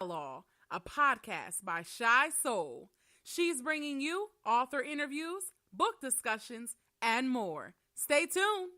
Tell All, a podcast by Chy Seoul. She's bringing you author interviews, book discussions, and more. Stay tuned.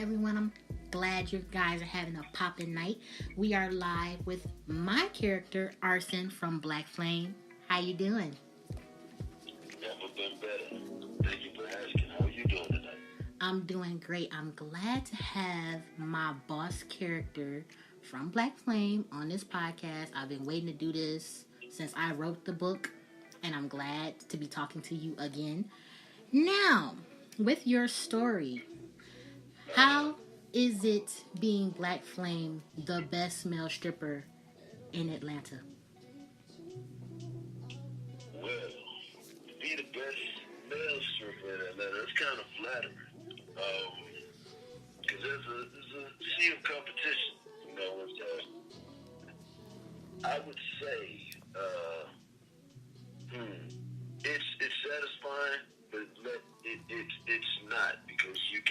everyone. I'm glad you guys are having a poppin' night. We are live with my character, Arsyn from Black Flame. How you doing? Never been better. Thank you for asking. How are you doing tonight? I'm doing great. I'm glad to have my boss character from Black Flame on this podcast. I've been waiting to do this since I wrote the book, and I'm glad to be talking to you again. Now, with your story, how is it being Black Flame, the best male stripper in Atlanta? Well, to be the best male stripper in Atlanta, it's kind of flattering. Because there's a sea of competition, you know. I would say it's satisfying, but it's not, because you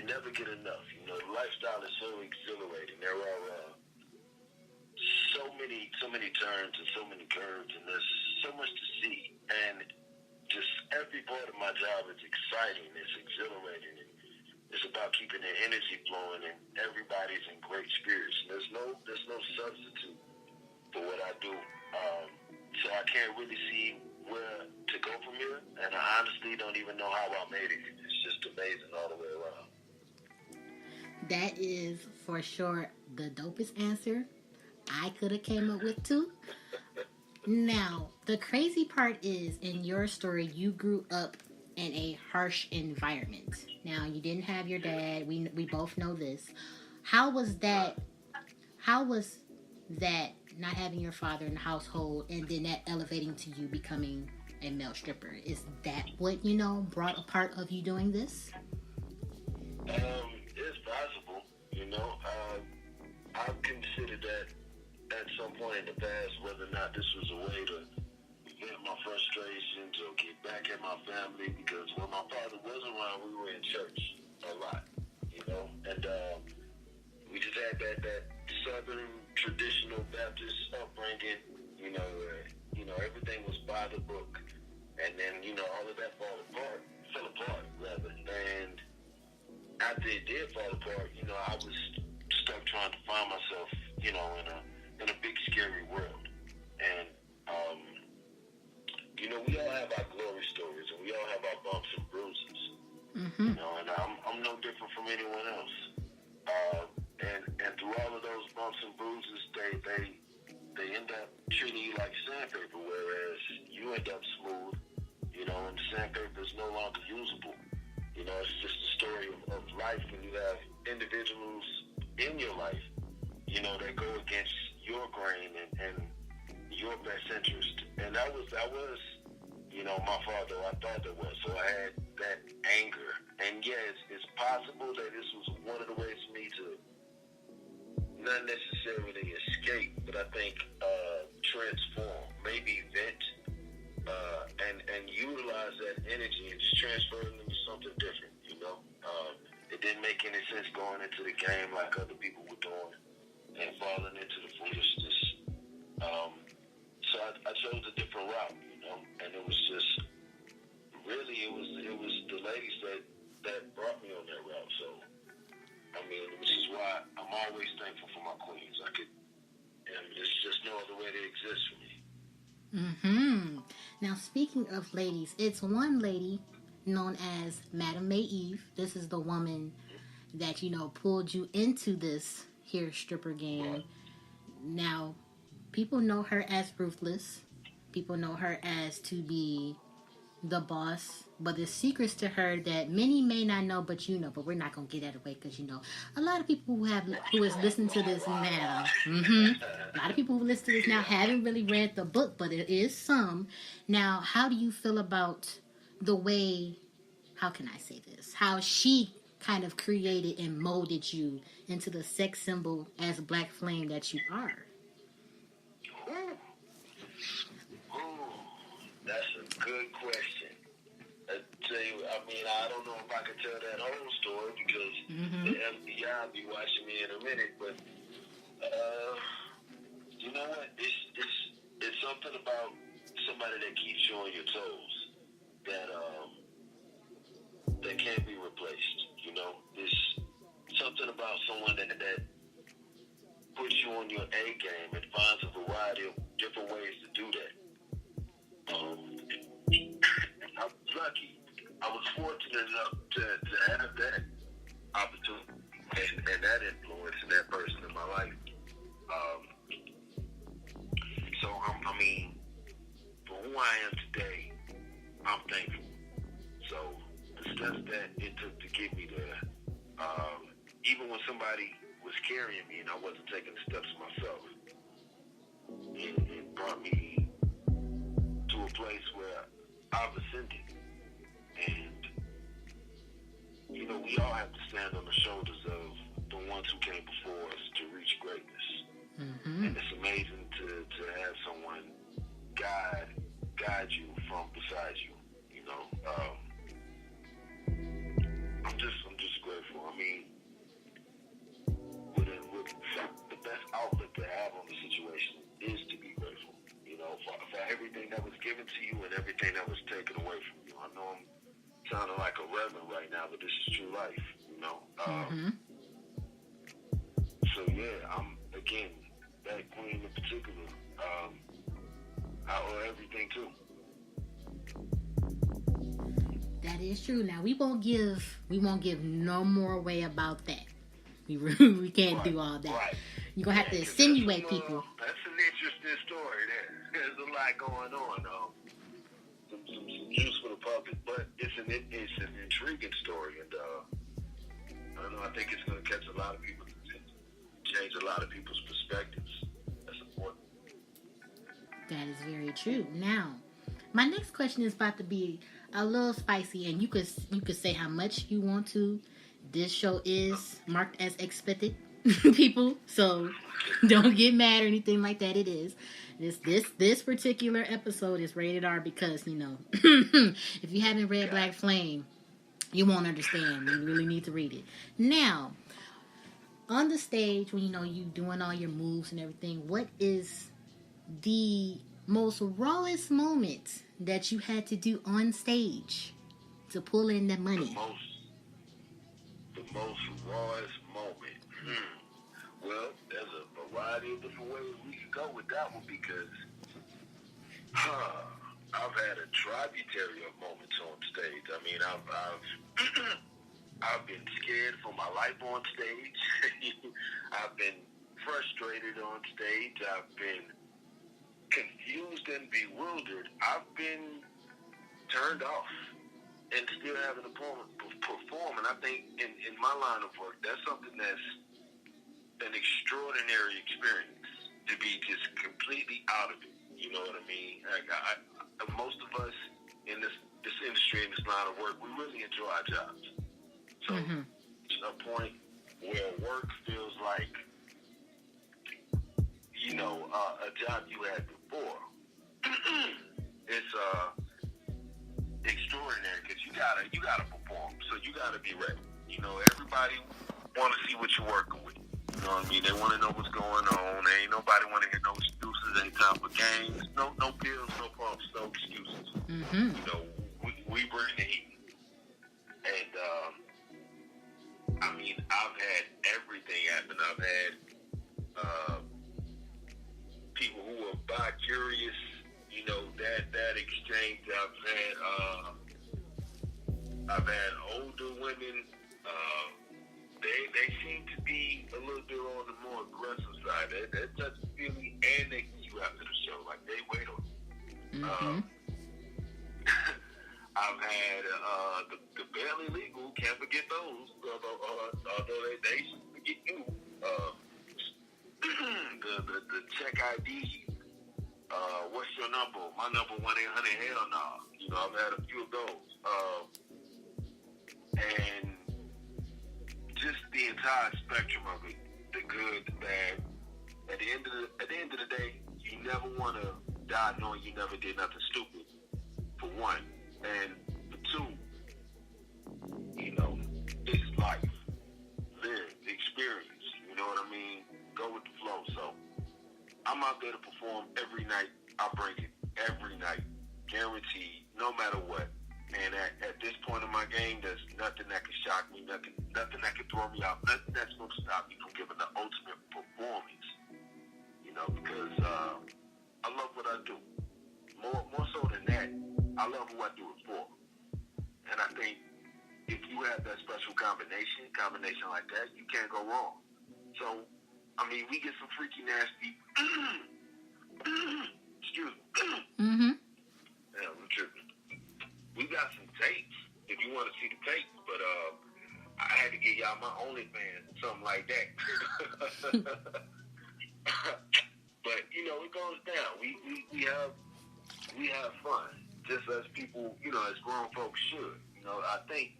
never get enough. You know, the lifestyle is so exhilarating. There are so many turns and so many curves, and there's so much to see. And just every part of my job is exciting. It's exhilarating. And it's about keeping the energy flowing, and everybody's in great spirits. And there's no substitute for what I do. So I can't really see where to go from here, and I honestly don't even know how I made it. It's just amazing all the way around. That is for sure the dopest answer I could have came up with too. Now, the crazy part is, in your story, you grew up in a harsh environment. Now, you didn't have your dad. We both know this. How was that not having your father in the household, and then that elevating to you becoming a male stripper? Is that what, brought a part of you doing this? It's possible, I've considered that at some point in the past, whether or not this was a way to vent my frustrations or get back at my family, because when my father was around, we were in church a lot, and we just had that Southern traditional Baptist upbringing, where, everything was by the book, and then, all of that fell apart, rather, and after it did fall apart, I was stuck trying to find myself, in a big scary world. And we all have our glory stories, and we all have our bumps and bruises. Mm-hmm. And I'm no different from anyone else. And through all of those bumps and bruises, they end up treating you like sandpaper, whereas you end up smooth, and the sandpaper is no longer usable. It's just a story of life when you have individuals in your life, that go against your grain and your best interest. And that was, my father. I thought that was. So I had that anger. And yes, it's possible that this was one of the ways for me to not necessarily escape, but I think transform, maybe vent, and utilize that energy and just transfer it into something different, It didn't make any sense going into the game like other people were doing and falling into the foolishness. So I chose a different route, and it was just, really, it was the ladies that brought me on that route. So, which is why I'm always thankful for my queens. And there's just no other way to exist for me. Mm-hmm. Now, speaking of ladies, it's one lady known as Madam Maeve. This is the woman that, pulled you into this here stripper game. Right. Now, people know her as ruthless. People know her as to be the boss. But there's secrets to her that many may not know, but but we're not going to get that away, because, a lot of people who is listening to this now, a lot of people who listen to this now haven't really read the book, but it is some. Now, how do you feel about the way, how can I say this, how she kind of created and molded you into the sex symbol as Black Flame that you are? That's a good question. I tell you, I don't know if I can tell that whole story, because the FBI will be watching me in a minute, but you know what? It's something about somebody that keeps you on your toes that can't be replaced. steps that it took to get me there. Even when somebody was carrying me and I wasn't taking the steps myself, it brought me to a place where I've ascended. And, we all have to stand on the shoulders of the ones who came before us to reach greatness. Mm-hmm. And it's amazing to have someone guide you from beside you. I'm just grateful. I mean, with the best outlet to have on the situation is to be grateful. For everything that was given to you and everything that was taken away from you. I know I'm sounding like a reverend right now, but this is true life. Mm-hmm. So yeah, again, that queen in particular, I owe everything to. That is true. Now we won't give no more way about that. We can't do all that. Right. You're gonna have to insinuate people. That's an interesting story. There's a lot going on. Some juice for the public, but it's an intriguing story, and I don't know. I think it's going to catch a lot of people's attention, change a lot of people's perspectives. That's important. That is very true. Now, my next question is about to be a little spicy, and you could say how much you want to. This show is marked as explicit, people, so don't get mad or anything like that. It is. This particular episode is rated R because, if you haven't read Black Flame, you won't understand. You really need to read it. Now, on the stage, when you doing all your moves and everything, what is the most rawest moment that you had to do on stage to pull in the money? The most rawest moment. Well, there's a variety of different ways we could go with that one because I've had a tributary of moments on stage. I mean, I've been scared for my life on stage. I've been frustrated on stage. I've been confused and bewildered. I've been turned off and still having to perform. And I think in my line of work, that's something that's an extraordinary experience to be just completely out of it. You know what I mean? Most of us in this industry, in this line of work, we really enjoy our jobs. So to a point where work feels like, a job you had before. It's extraordinary because you gotta perform. So you gotta be ready. Everybody want to see what you're working with. You know what I mean? They want to know what's going on. Ain't nobody want to hear no excuses. Ain't time for games. No pills, no pumps, no excuses. Mm-hmm. We bring the heat. And I've had everything happen. I've had people who are bi-curious. That exchange. I've had older women. They seem to be a little bit on the more aggressive side. That touches feeling and they see you after the show. Like, they wait on you. Mm-hmm. I've had the barely legal, can't forget those, although they should forget you. The check ID. What's your number? My number 1-800 hell no. I've had a few of those. And just the entire spectrum of it, the good, the bad. At the end of the day, you never want to die knowing you never did nothing stupid, for one. And for two, it's life. Live, experience. You know what I mean? Go with the flow. So I'm out there to perform every night. I bring it every night. Guaranteed, no matter what. And at this point in my game, there's nothing that can shock me, nothing that can throw me out, nothing that's going to stop me from giving the ultimate performance. Because I love what I do. More so than that, I love who I do it for. And I think if you have that special combination like that, you can't go wrong. So, we get some freaky, nasty, excuse me. Mm-hmm. Yeah, we're tripping. We got some tapes. If you want to see the tapes, but I had to get y'all my OnlyFans, something like that. But you know, it goes down. We have fun, just as people, you know, as grown folks should. You know, I think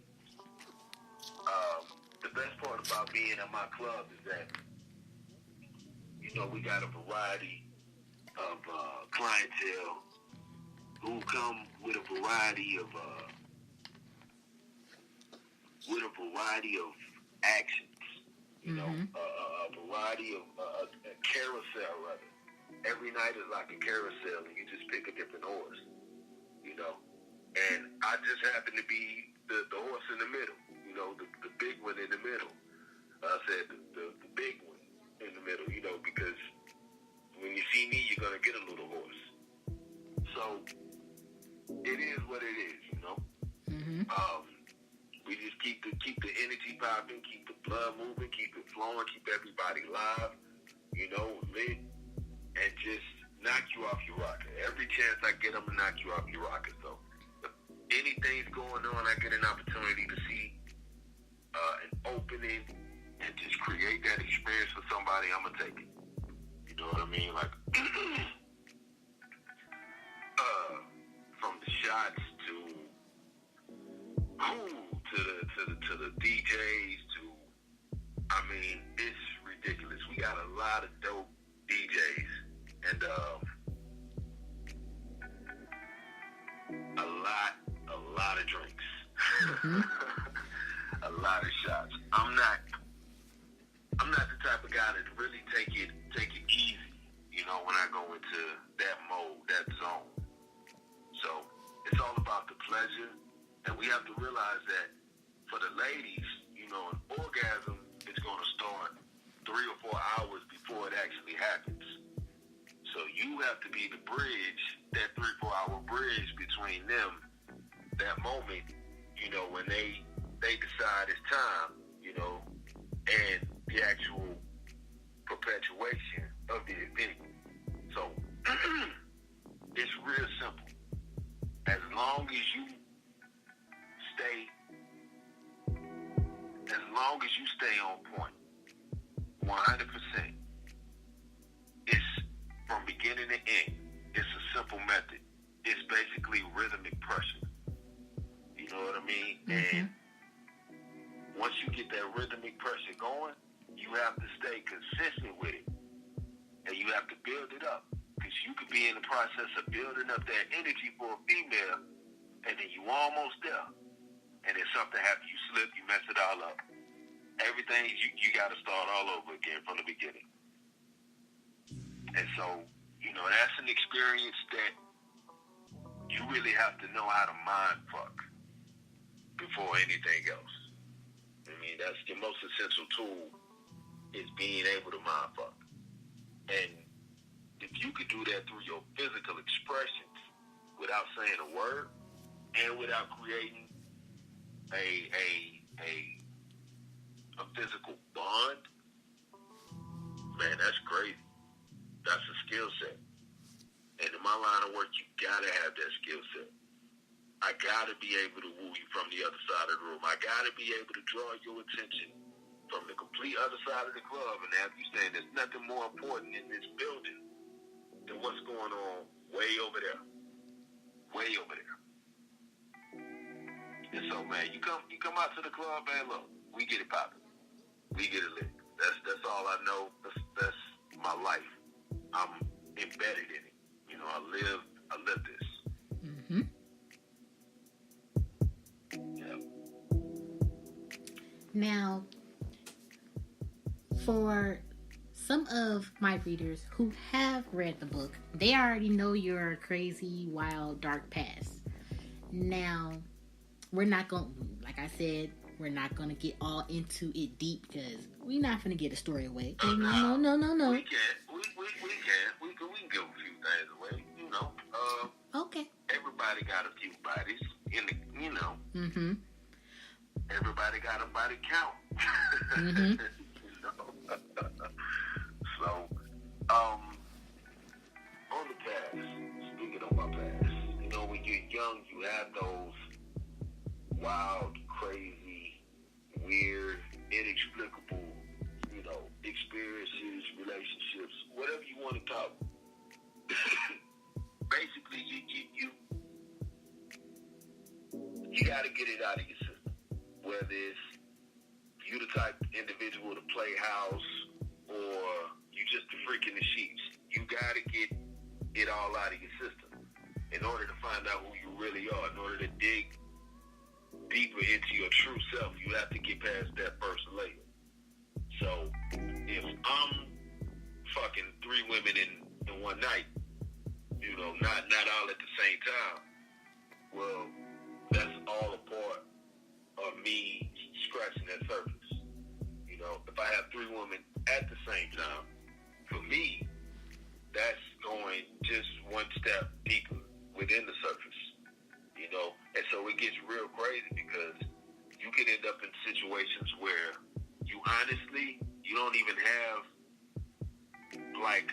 the best part about being at my club is that, you know, we got a variety of clientele who come with a variety of actions. You know, a variety of a carousel rather. Every night is like a carousel, and you just pick a different horse. You know, and I just happen to be the horse in the middle. You know, the big one in the middle. I said the big one in the middle. You know, because when you see me, you're gonna get a little horse. So it is what it is. You know. We just keep the energy popping, keep the blood moving, keep it flowing, keep everybody live. You know, lit, and just knock you off your rocker. Every chance I get, I'm gonna knock you off your rocker. So if anything's going on, I get an opportunity to see an opening and just create that experience for somebody, I'm gonna take it. You know what I mean? Like from the shots to the DJs I mean, it's ridiculous. We got a lot of dope DJs and a lot of drinks. A lot of shots. I'm not the type of guy that really take it easy, you know, when I go into that mode, that zone. So it's all about the pleasure, and we have to realize that for the ladies, you know, an orgasm is going to start 3 or 4 hours before it actually happens. So you have to be the bridge, that 3 or 4 hour bridge between them, that moment, you know, when they decide it's time, you know, and the actual perpetuation of the event. So it's real simple. As long as you stay on point, 100%, it's from beginning to end. It's a simple method. It's basically rhythmic pressure. You know what I mean? And once you get that rhythmic pressure going, you have to stay consistent with it. And you have to build it up. Because you could be in the process of building up that energy for a female, and then you almost there. And then something happens, you slip, you mess it all up. Everything, you got to start all over again from the beginning. And so, you know, that's an experience that you really have to know how to mind fuck before anything else. I mean, that's the most essential tool, is being able to mind fuck. And if you could do that through your physical expressions without saying a word and without creating a physical bond, man, that's crazy. That's a skill set. And in my line of work, you gotta have that skill set. I gotta be able to woo you from the other side of the room. I gotta be able to draw your attention from the complete other side of the club and have you saying there's nothing more important in this building than what's going on way over there. Way over there. And so, man, you come out to the club, man, look, we get it popping. We get it lit. That's all I know. That's my life. I'm embedded in it. You know, I live this. Yeah. Now, for some of my readers who have read the book, they already know your crazy, wild, dark past. Now, we're not going to, like I said, we're not going to get all into it deep because we're not going to get a story away. No. We can. We can give a few things away, you know. Okay. Everybody got a few bodies, you know. Everybody got a body count. You know? So, on the past, speaking of my past, you know, when you're young, you have those wild, crazy, weird, inexplicable, experiences, relationships, whatever you want to call it. Basically, you got to get it out of your system. Whether it's you the type of individual to play house or you just a freak in the sheets, you got to get it all out of your system in order to find out who you really are. In order to dig deeper into your true self, you have to get past that first layer. So if I'm fucking 3 women in one night, not all at the same time, well, that's all a part of me scratching that surface. If I have 3 women at the same time, for me, that's going just one step deeper within the surface, and so it gets real crazy because you can end up in situations where you honestly, you don't even have like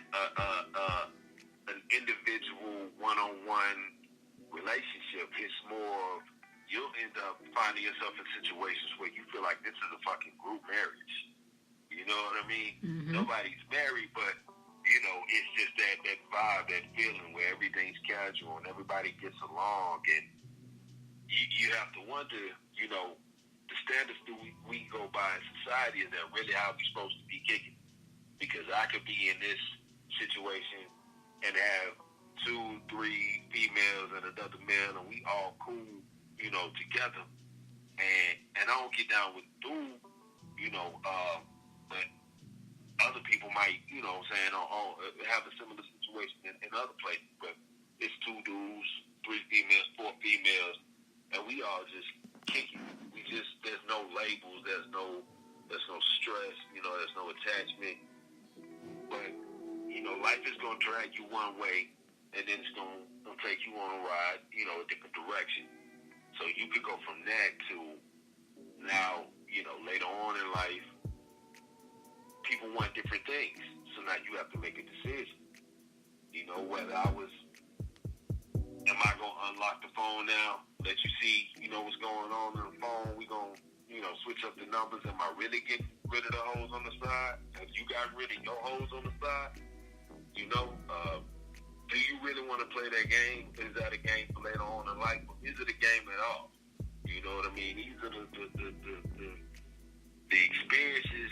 an individual one-on-one relationship. It's more of you'll end up finding yourself in situations where you feel like this is a fucking group marriage. You know what I mean? Mm-hmm. Nobody's married, but it's just that vibe, that feeling where everything's casual and everybody gets along, and you have to wonder, the standards that we go by in society, is that really how we're supposed to be kicking? Because I could be in this situation and have 2, 3 females and another male, and we all cool, together, and I don't get down with dude, but other people might, have a similar situation in other places, but it's 2 dudes, 3 females, 4 females, and we all just kicking. There's no labels, there's no stress, there's no attachment, but, life is going to drag you one way, and then it's going to take you on a ride, a different direction. So you could go from that to now, later on in life, people want different things. So now you have to make a decision. Whether am I going to unlock the phone now, let you see, what's going on in the phone? We going to, switch up the numbers. Am I really getting rid of the hoes on the side? Have you got rid of your hoes on the side? Do you really want to play that game? Is that a game for later on in life? Or is it a game at all? You know what I mean? These are the experiences,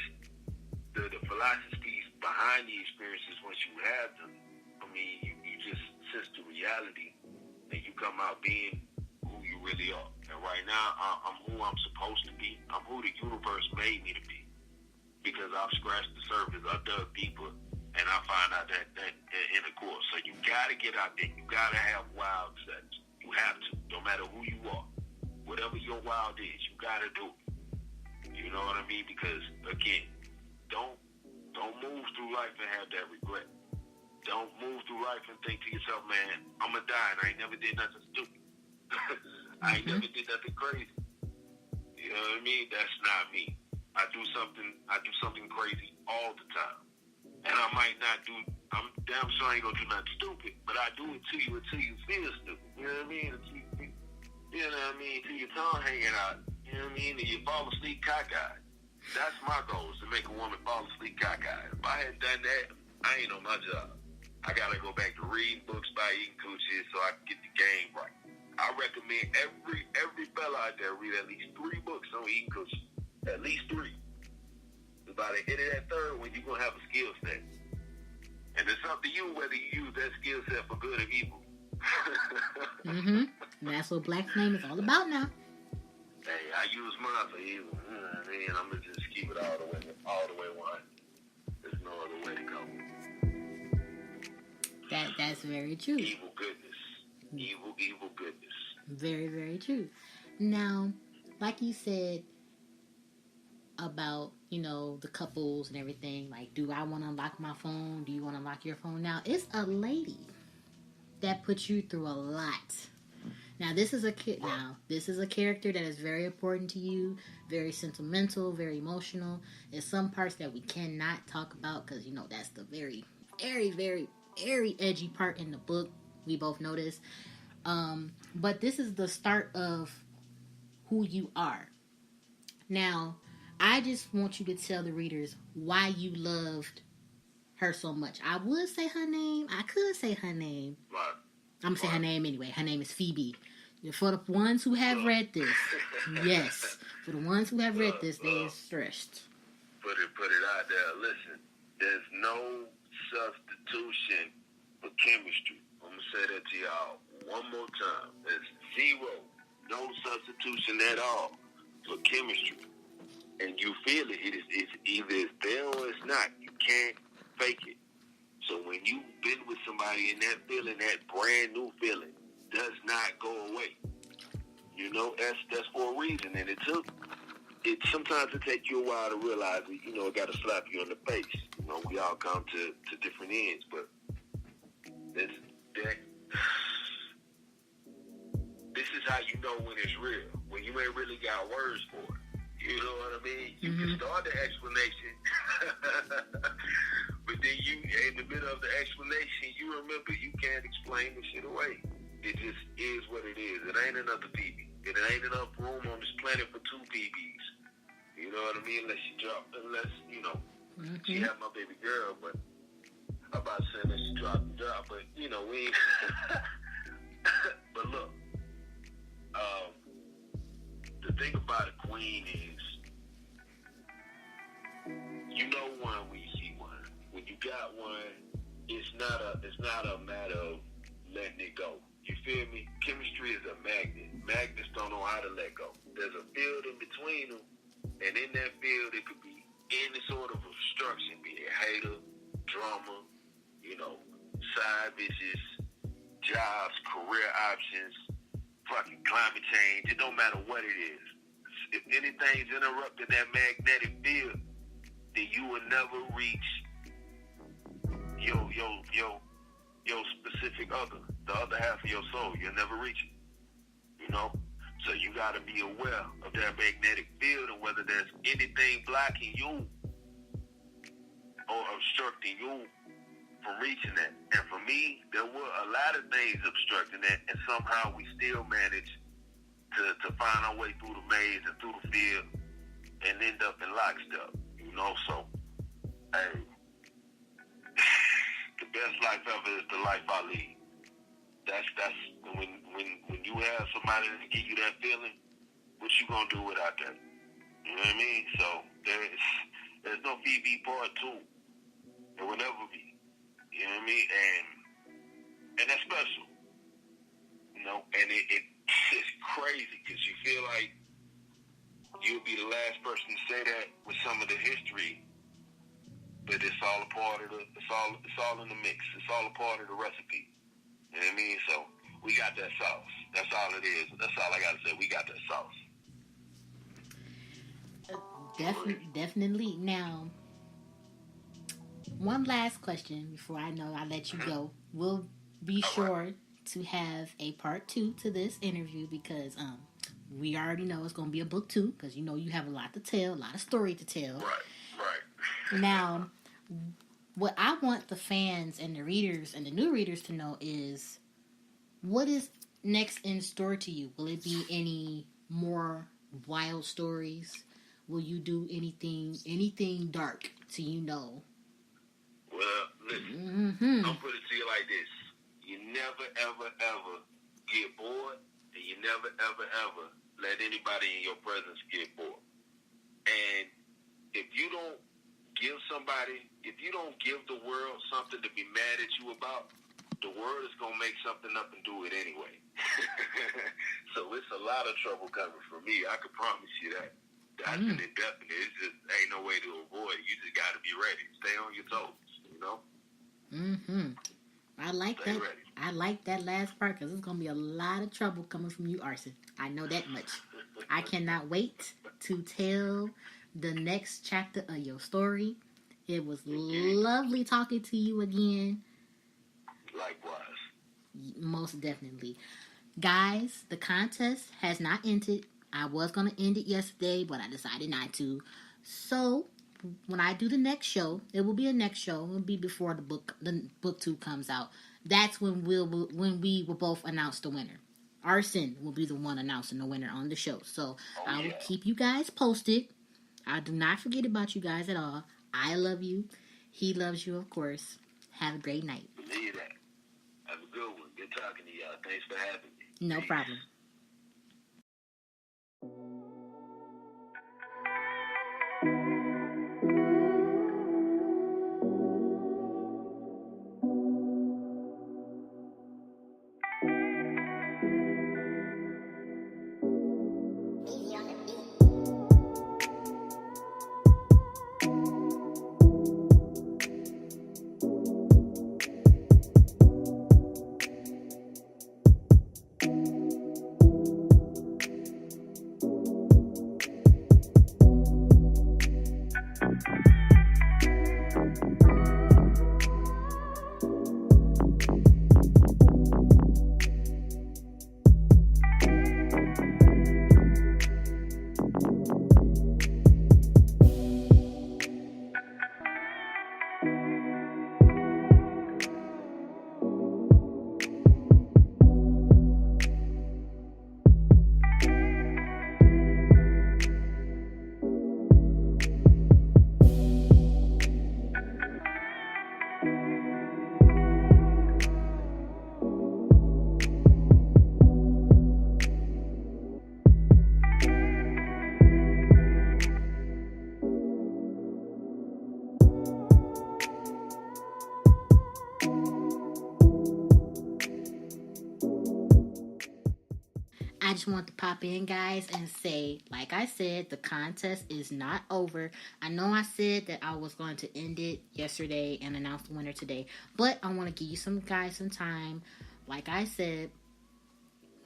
the philosophies behind the experiences. Once you have them, I mean, you just sense the reality, and you come out being who you really are. And right now, I'm who I'm supposed to be. I'm who the universe made me to be, because I've scratched the surface, I've dug deeper, and I find out that in the course. So you gotta get out there. You gotta have wild sex. You have to, no matter who you are. Whatever your wild is, you gotta do it. You know what I mean? Because again, don't move through life and have that regret. Don't move through life and think to yourself, man, I'm gonna die and I ain't never did nothing stupid. I ain't never did nothing crazy. You know what I mean? That's not me. I do something crazy all the time. And I might not do, I'm damn sure I ain't gonna do nothing stupid, but I do it to you until you feel stupid. You know what I mean? You know what I mean? Till your tongue hanging out. You know what I mean? And you fall asleep cockeyed. That's my goal, is to make a woman fall asleep cockeyed. If I hadn't done that, I ain't on my job. I gotta go back to reading books by eating coochie so I can get the game right. I recommend every fella out there read at least 3 books on eating coochie. At least 3. By the end of that 3rd one, you're going to have a skill set. And it's up to you whether you use that skill set for good or evil. And that's what Black Flame is all about now. Hey, I use mine for evil. I'm going to just keep it all the way 1. There's no other way to go. That's very true. Evil goodness. Evil goodness. Very, very true. Now, like you said about, the couples and everything, like, do I want to unlock my phone? Do you want to unlock your phone? Now, it's a lady that puts you through a lot. Now, this is a character that is very important to you, very sentimental, very emotional. There's some parts that we cannot talk about because, that's the very, very, very, very edgy part in the book. We both know this. But this is the start of who you are. Now, I just want you to tell the readers why you loved her so much. I would say her name. I could say her name. Right. I'm going to say her name anyway. Her name is Phoebe. For the ones who have read this, yes. For the ones who have read this, they are stressed. Put it out there. Listen, there's no substitution for chemistry. I'm going to say that to y'all one more time. There's zero, no substitution at all for chemistry. And you feel it. It's either it's there or it's not. You can't fake it. So when you've been with somebody and that feeling, that brand new feeling, does not go away. You know, that's for a reason. And sometimes it takes you a while to realize it, you know, it got to slap you in the face. You know, we all come to different ends, but this is how you know when it's real, when you ain't really got words for it. You know what I mean? You can start the explanation, but then you, in the middle of the explanation, you remember you can't explain the shit away. It just is what it is. It ain't another Phoebe. It ain't enough room on this planet for two Phoebes. You know what I mean? Unless you know, she had my baby girl, but I'm about to say that she dropped the job. But, you know, we but look, the thing about a queen is, you know one when you see one. When you got one, it's not a matter of letting it go. You feel me? Chemistry is a magnet. Magnets don't know how to let go. There's a field in between them, and in that field, it could be any sort of obstruction, be it hater, drama, you know, side bitches, jobs, career options, fucking climate change. It don't matter what it is. If anything's interrupting that magnetic field, then you will never reach your specific other, the other half of your soul. You'll never reach it. You know? So you got to be aware of that magnetic field and whether there's anything blocking you or obstructing you from reaching that. And for me, there were a lot of things obstructing that, and somehow we still managed to find our way through the maze and through the field and end up in lockstep. You know, so, hey, the best life ever is the life I lead. That's when you have somebody that give you that feeling, what you gonna do without that? You know what I mean? So there's no Phoebe part 2. There will never be. You know what I mean? And that's special. You know, and it's crazy because you feel like you'll be the last person to say that with some of the history, but it's all a part of it's all in the mix. It's all a part of the recipe. You know what I mean? So we got that sauce. That's all it is. That's all I gotta say. We got that sauce. Definitely. Now, one last question before I let you go. We'll be sure to have a part 2 to this interview because we already know it's going to be a book 2 because you know you have a lot to tell, a lot of story to tell. Right. Now, what I want the fans and the readers and the new readers to know is what is next in store to you? Will it be any more wild stories? Will you do anything dark to you know? Well, listen, I'll put it to you like this. You never, ever, ever get bored, and you never, ever, ever let anybody in your presence get bored. And if you don't give the world something to be mad at you about, the world is going to make something up and do it anyway. So it's a lot of trouble coming for me. I can promise you that. That's an indefinite. It's just ain't no way to avoid it. You just got to be ready. Stay on your toes, you know? I like Stay that. ready. I like that last part because there's going to be a lot of trouble coming from you, Arsyn. I know that much. I cannot wait to tell the next chapter of your story. It was lovely talking to you again. Likewise. Most definitely. Guys, the contest has not ended. I was going to end it yesterday, but I decided not to. So, when I do the next show, it will be a next show. It will be before the book 2 comes out. That's when we will both announce the winner. Arsyn will be the one announcing the winner on the show. So I will yeah. keep you guys posted. I do not forget about you guys at all. I love you. He loves you, of course. Have a great night. Believe that. Have a good one. Good talking to y'all. Thanks for having me. No Peace. problem. I just want to pop in, guys, and say, like I said, the contest is not over. I know I said that I was going to end it yesterday and announce the winner today, but I want to give you some time. Like I said,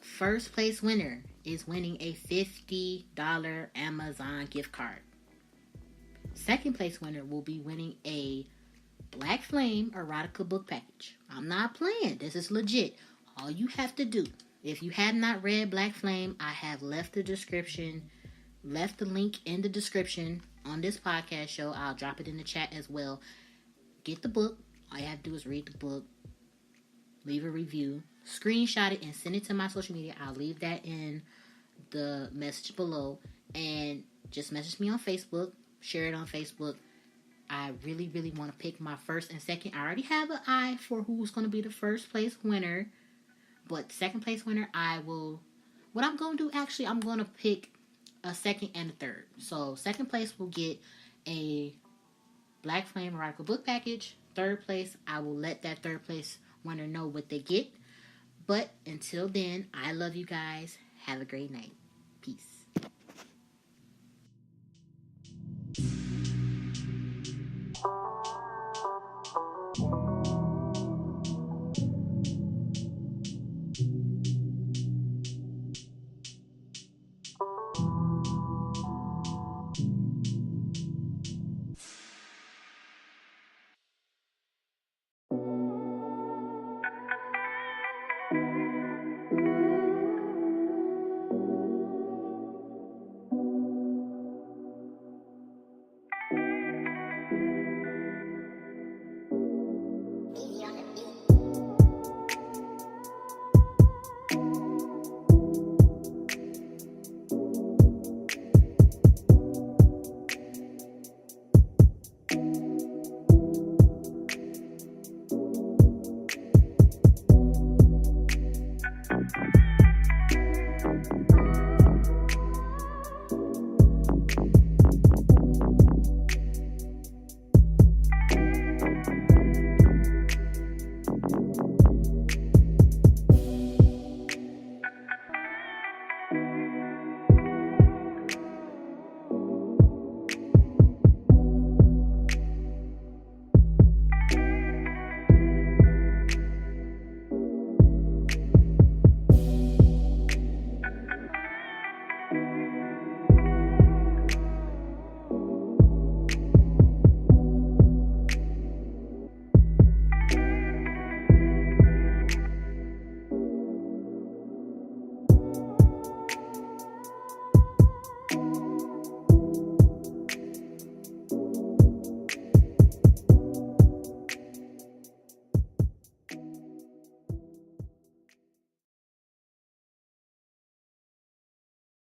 first place winner is winning a $50 Amazon gift card. Second place winner will be winning a Black Flame erotica book package. I'm not playing. This is legit. All you have to do, if you have not read Black Flame, I have left the link in the description on this podcast show. I'll drop it in the chat as well. Get the book. All you have to do is read the book, leave a review, screenshot it, and send it to my social media. I'll leave that in the message below. And just message me on Facebook. Share it on Facebook. I really, really want to pick my first and second. I already have an eye for who's going to be the first place winner. But second place winner, what I'm going to do, actually, I'm going to pick a second and a third. So second place will get a Black Flame erotica book package. Third place, I will let that third place winner know what they get. But until then, I love you guys. Have a great night. Peace.